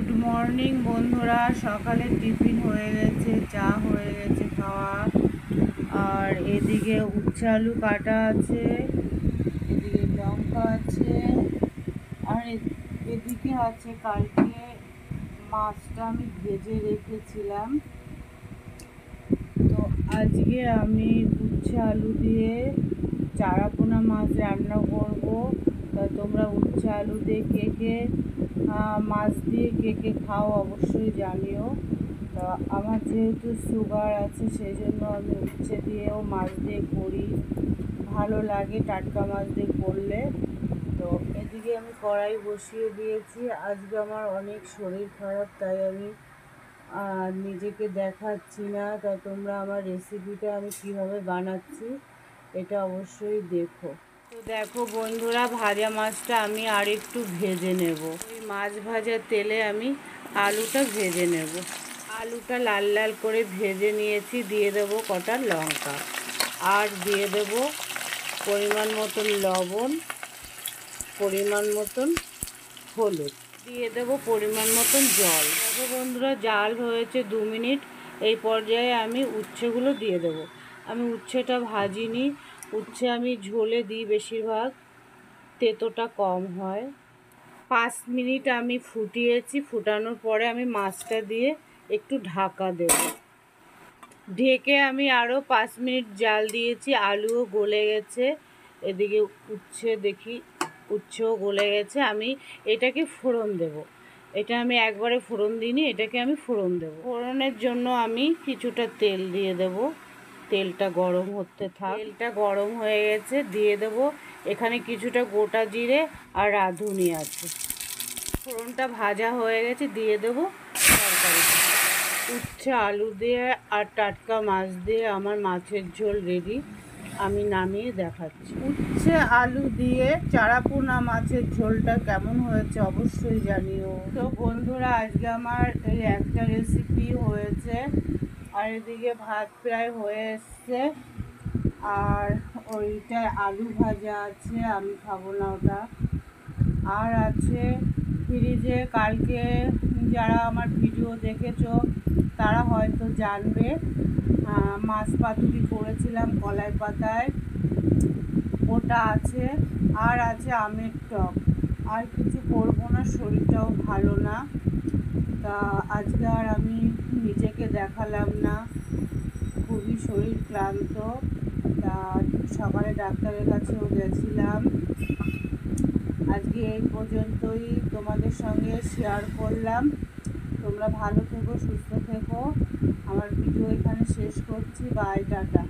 Good morning বন্ধুরা। সকালে tiffin হয়ে গেছে, চা হয়ে গেছে খাওয়া। আর এদিকে উচ্ছে আলু কাটা আছে, এদিকে লঙ্কা আছে, আর এদিকে আছে কালকে মাছটা আমি ভেজে রেখেছিলাম। তো আজকে আমি উচ্ছে আলু দিয়ে চারাপোনা মাছ রান্না করব। তা তোমরা উচ্ছে আলু দিয়ে কে কে মাছ দিয়ে কে কে খাও অবশ্যই জানিও। তা আমার যেহেতু সুগার আছে সেই জন্য আমি উচ্ছে দিয়েও মাছ দিয়ে করি, ভালো লাগে টাটকা মাছ দিয়ে করলে। তো এদিকে আমি কড়াই বসিয়ে দিয়েছি। আজকে আমার অনেক শরীর খারাপ, তাই আমি নিজেকে দেখাচ্ছি না। তা তোমরা আমার রেসিপিটা আমি কিভাবে বানাচ্ছি এটা অবশ্যই দেখো। তো দেখো বন্ধুরা, ভাজা মাছটা আমি আর একটু ভেজে নেব। ওই মাছ ভাজার তেলে আমি আলুটা ভেজে নেব। আলুটা লাল লাল করে ভেজে নিয়েছি। দিয়ে দেব কটা লঙ্কা, আর দিয়ে দেব পরিমাণ মতন লবণ, পরিমাণ মতন হলুদ, দিয়ে দেব পরিমাণ মতন জল। দেখো বন্ধুরা, জাল হয়েছে 2 মিনিট। এই পর্যায়ে আমি উচ্ছেগুলো দিয়ে দেব। আমি উচ্ছেটা ভাজিনি, উচ্ছে আমি ঝোলে দিই বেশিরভাগ, তেতোটা কম হয়। 5 মিনিট আমি ফুটিয়েছি। ফুটানোর পরে আমি মাছটা দিয়ে একটু ঢাকা দেব। ঢেকে আমি আরও 5 মিনিট জাল দিয়েছি। আলুও গলে গেছে, এদিকে উচ্ছে দেখি উচ্ছেও গলে গেছে। আমি এটাকে ফোড়ন দেব। এটা আমি একবারে ফোড়ন দিইনি, এটাকে আমি ফোড়ন দেব। ফোড়নের জন্য আমি কিছুটা তেল দিয়ে দেব। তেলটা গরম হতে থাক। তেলটা গরম হয়ে গেছে, দিয়ে দেব এখানে কিছুটা গোটা জিরে আর রাঁধুনি আছে। ফোড়নটা ভাজা হয়ে গেছে, দিয়ে দেব তরকারিটা। উচ্ছে আলু দিয়ে আর টাটকা মাছ দিয়ে আমার মাছের ঝোল রেডি। আমি নামিয়ে দেখাচ্ছি। উচ্ছে আলু দিয়ে চারাপোনা মাছের ঝোলটা কেমন হয়েছে অবশ্যই জানিও। তো বন্ধুরা, আজকে আমার এই একটা রেসিপি হয়েছে। আর এদিকে ভাত প্রায় হয়ে এসছে, আর ওইটা আলু ভাজা আছে, আমি খাবো না ওটা। আর আছে ফ্রিজে, কালকে যারা আমার ভিডিও দেখেছো তারা হয়তো জানবে, মাছ পাতুরি করেছিলাম কলাই পাতায়, ওটা আছে। আর আছে আমের টক। আর কিছু করবো না, শরীরটাও ভালো না। তা আজকে আর আমি নিজেকে দেখালাম না, খুবই শরীর ক্লান্ত। তা সকালে ডাক্তারের কাছেও গেছিলাম। আজকে এই পর্যন্তই তোমাদের সঙ্গে শেয়ার করলাম। তোমরা ভালো থেকো, সুস্থ থেকো। আমার ভিডিও এখানে শেষ করছি। Bye, tata.